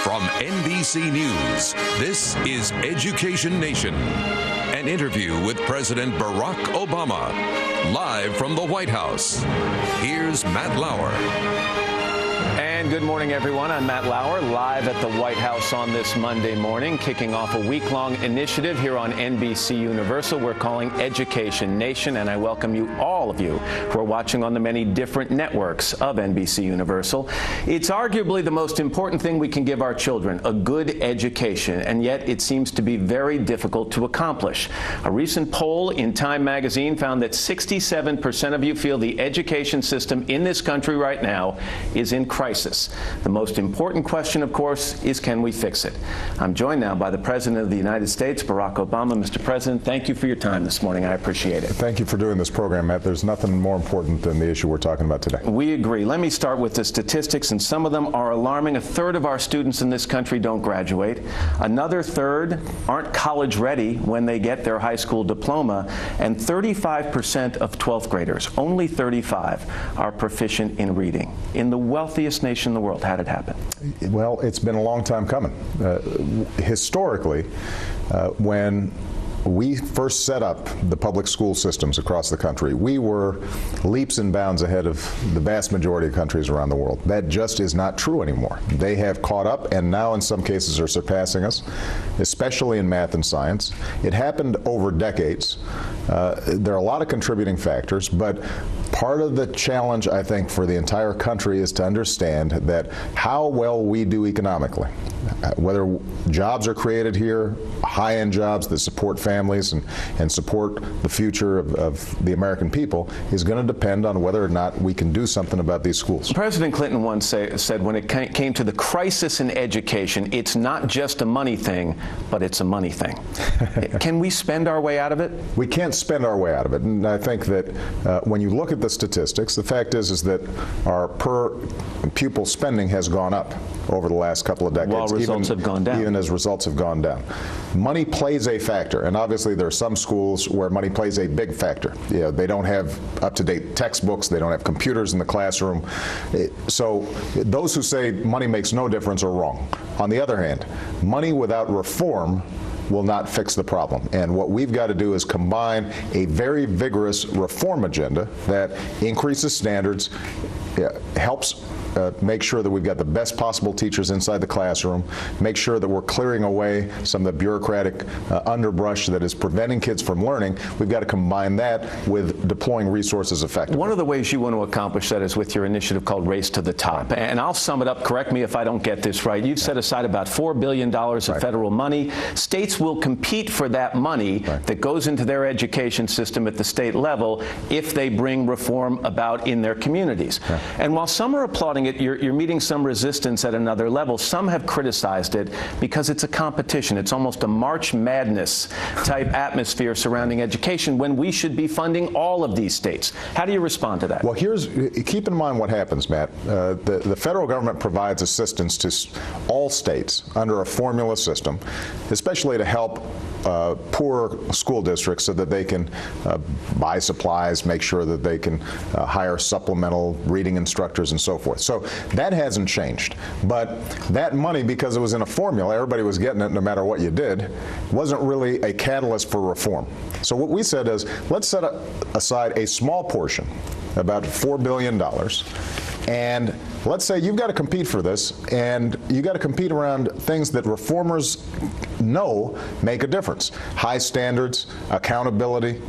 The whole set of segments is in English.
From NBC News, this is Education Nation. An interview with President Barack Obama, live from the White House. Here's Matt Lauer. And good morning, everyone. I'm Matt Lauer, live at the White House on this Monday morning, kicking off a week-long initiative here on NBC Universal we're calling Education Nation, and I welcome you, all of you, who are watching on the many different networks of NBC Universal. It's arguably the most important thing we can give our children, a good education, and yet it seems to be very difficult to accomplish. A recent poll in Time magazine found that 67% of you feel the education system in this country right now is in crisis. The most important question, of course, is can we fix it? I'm joined now by the President of the United States, Barack Obama. Mr. President, thank you for your time this morning. I appreciate it. Thank you for doing this program, Matt. There's nothing more important than the issue we're talking about today. We agree. Let me start with the statistics, and some of them are alarming. A third of our students in this country don't graduate. Another third aren't college ready when they get their high school diploma, and 35% of 12th graders, only 35, are proficient in reading. In the wealthiest nation in the world, how did it happen? Well, it's been a long time coming. Historically, when we first set up the public school systems across the country, we were leaps and bounds ahead of the vast majority of countries around the world. That just is not true anymore. They have caught up and now in some cases are surpassing us, especially in math and science. It happened over decades. There are a lot of contributing factors, but part of the challenge, I think, for the entire country is to understand that how well we do economically, whether jobs are created here, high-end jobs that support families and support the future of the American people, is going to depend on whether or not we can do something about these schools. President Clinton once said when it came to the crisis in education, it's not just a money thing, but it's a money thing. Can we spend our way out of it? We can't spend our way out of it. And I think that when you look at the statistics, the fact is that our per pupil spending has gone up over the last couple of decades. While results have gone down. Even as results have gone down. Money plays a factor, and obviously there are some schools where money plays a big factor. You know, they don't have up-to-date textbooks, they don't have computers in the classroom. So those who say money makes no difference are wrong. On the other hand, money without reform will not fix the problem. And what we've got to do is combine a very vigorous reform agenda that increases standards, helps make sure that we've got the best possible teachers inside the classroom, make sure that we're clearing away some of the bureaucratic underbrush that is preventing kids from learning. We've got to combine that with deploying resources effectively. One of the ways you want to accomplish that is with your initiative called Race to the Top. And I'll sum it up, correct me if I don't get this right. You've set aside about $4 billion of federal money. States will compete for that money that goes into their education system at the state level if they bring reform about in their communities. And while some are applauding it, you're meeting some resistance at another level. Some have criticized it because it's a competition. It's almost a March Madness type atmosphere surrounding education when we should be funding all of these states. How do you respond to that? Well, keep in mind what happens, Matt. The federal government provides assistance to all states under a formula system, especially to help poor school districts so that they can buy supplies, make sure that they can hire supplemental reading instructors and so forth. So that hasn't changed. But that money, because it was in a formula, everybody was getting it no matter what you did, wasn't really a catalyst for reform. So what we said is, let's set aside a small portion, about $4 billion, and let's say you've got to compete for this, and you've got to compete around things that reformers know make a difference. High standards, accountability,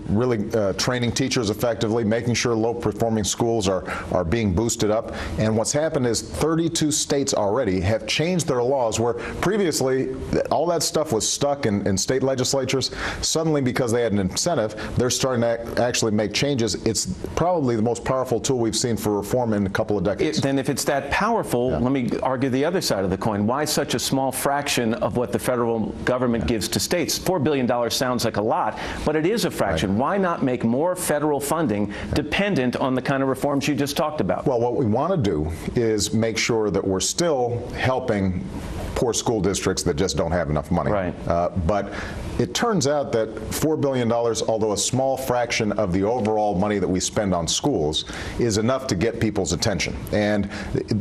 really training teachers effectively, making sure low-performing schools are being boosted up. And what's happened is 32 states already have changed their laws where previously all that stuff was stuck in state legislatures. Suddenly, because they had an incentive, they're starting to actually make changes. It's probably the most powerful tool we've seen for reform in a couple of decades. Then if it's that powerful, let me argue the other side of the coin. Why such a small fraction of what the federal government gives to states? $4 billion sounds like a lot, but it is a fraction. direction. Why not make more federal funding dependent on the kind of reforms you just talked about? Well, what we want to do is make sure that we're still helping poor school districts that just don't have enough money. Right. But it turns out that $4 billion, although a small fraction of the overall money that we spend on schools, is enough to get people's attention. And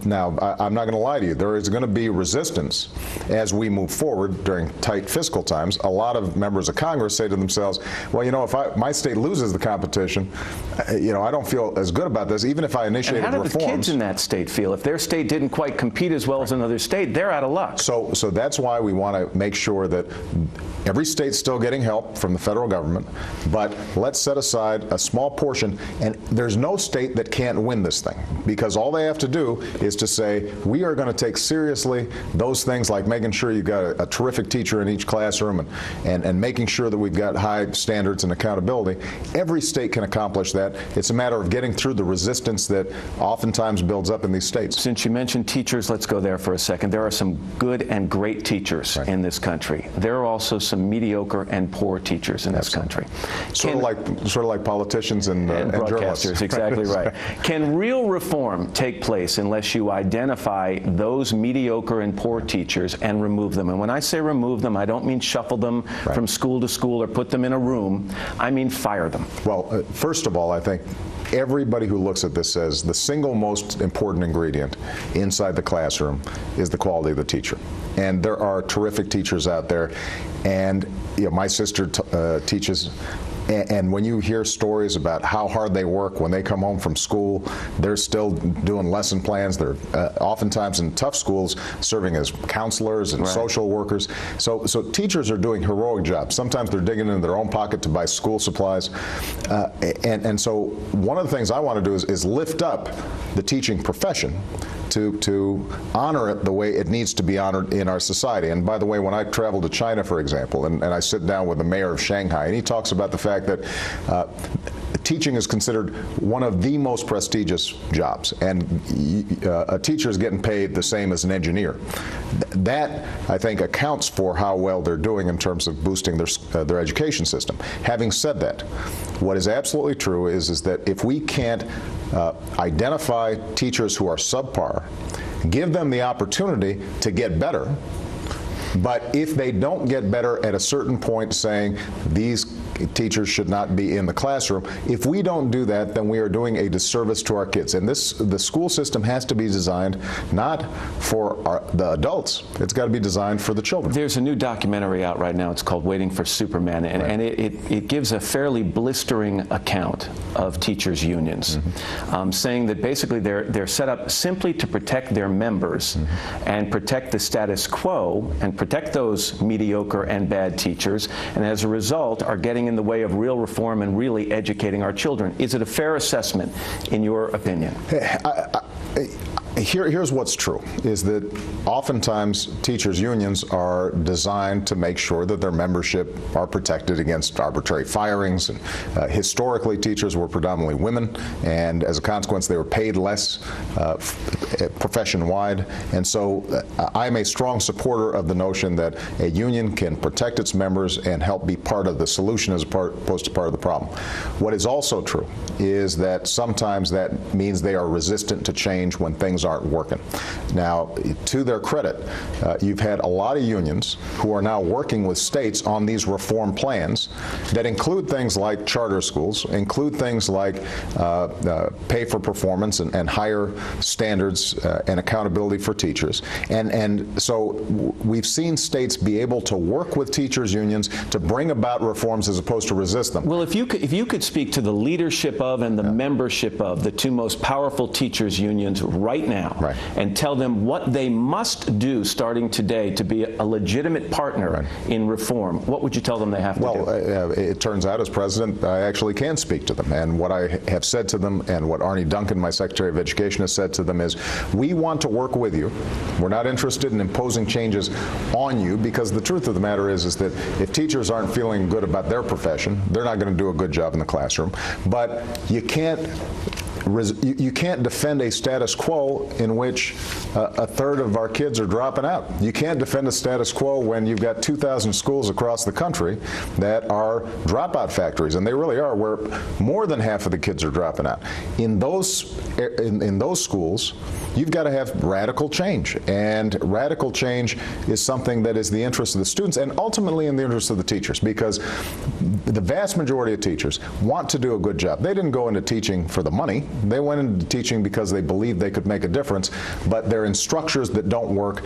now, I'm not going to lie to you, there is going to be resistance as we move forward during tight fiscal times. A lot of members of Congress say to themselves, well, you know, if my state loses the competition, you know, I don't feel as good about this, even if I initiated reforms. And how do the kids in that state feel? If their state didn't quite compete as well as another state, they're out of luck. So that's why we want to make sure that every state's still getting help from the federal government, but let's set aside a small portion, and there's no state that can't win this thing, because all they have to do is to say, we are going to take seriously those things like making sure you've got a terrific teacher in each classroom and making sure that we've got high standards and accountability. Every state can accomplish that. It's a matter of getting through the resistance that oftentimes builds up in these states. Since you mentioned teachers, let's go there for a second. There are some good and great teachers in this country. There are also some mediocre and poor teachers in this country. Sort of like politicians and broadcasters. Exactly right. Can real reform take place unless you identify those mediocre and poor teachers and remove them? And when I say remove them, I don't mean shuffle them from school to school or put them in a room. I mean fire them. Well, first of all, I think everybody who looks at this says the single most important ingredient inside the classroom is the quality of the teacher. And there are terrific teachers out there. And you know, my sister teaches. And when you hear stories about how hard they work when they come home from school, they're still doing lesson plans. They're oftentimes in tough schools serving as counselors and social workers. So teachers are doing heroic jobs. Sometimes they're digging into their own pocket to buy school supplies. And so one of the things I want to do is lift up the teaching profession to honor it the way it needs to be honored in our society. And by the way, when I travel to China, for example, and I sit down with the mayor of Shanghai, and he talks about the fact that teaching is considered one of the most prestigious jobs, and a teacher is getting paid the same as an engineer. That, I think, accounts for how well they're doing in terms of boosting their education system. Having said that, what is absolutely true is that if we can't identify teachers who are subpar, give them the opportunity to get better, but if they don't get better at a certain point, saying these teachers should not be in the classroom, if we don't do that, then we are doing a disservice to our kids. And the school system has to be designed not for the adults, it's got to be designed for the children. There's a new documentary out right now. It's called Waiting for Superman, and it gives a fairly blistering account of teachers' unions, saying that basically they're set up simply to protect their members and protect the status quo and protect those mediocre and bad teachers, and as a result are getting in the way of real reform and really educating our children. Is it a fair assessment, in your opinion? Here's what's true, is that oftentimes teachers' unions are designed to make sure that their membership are protected against arbitrary firings. And historically, teachers were predominantly women, and as a consequence, they were paid less profession-wide. And so I'm a strong supporter of the notion that a union can protect its members and help be part of the solution as opposed to part of the problem. What is also true is that sometimes that means they are resistant to change when things aren't working. Now, to their credit, you've had a lot of unions who are now working with states on these reform plans that include things like charter schools, include things like pay for performance and higher standards and accountability for teachers. And so we've seen states be able to work with teachers' unions to bring about reforms as opposed to resist them. Well, if you could speak to the leadership of and the membership of the two most powerful teachers' unions right now, and tell them what they must do starting today to be a legitimate partner in reform, what would you tell them they have to do? Well, it turns out as president, I actually can speak to them. And what I have said to them, and what Arnie Duncan, my Secretary of Education, has said to them is, we want to work with you. We're not interested in imposing changes on you, because the truth of the matter is that if teachers aren't feeling good about their profession, they're not going to do a good job in the classroom. But you can't you can't defend a status quo in which a third of our kids are dropping out. You can't defend a status quo when you've got 2,000 schools across the country that are dropout factories, and they really are, where more than half of the kids are dropping out. In those schools, you've got to have radical change, and radical change is something that is the interest of the students and ultimately in the interest of the teachers, because the vast majority of teachers want to do a good job. They didn't go into teaching for the money. They went into teaching because they believed they could make a difference, but they're in structures that don't work.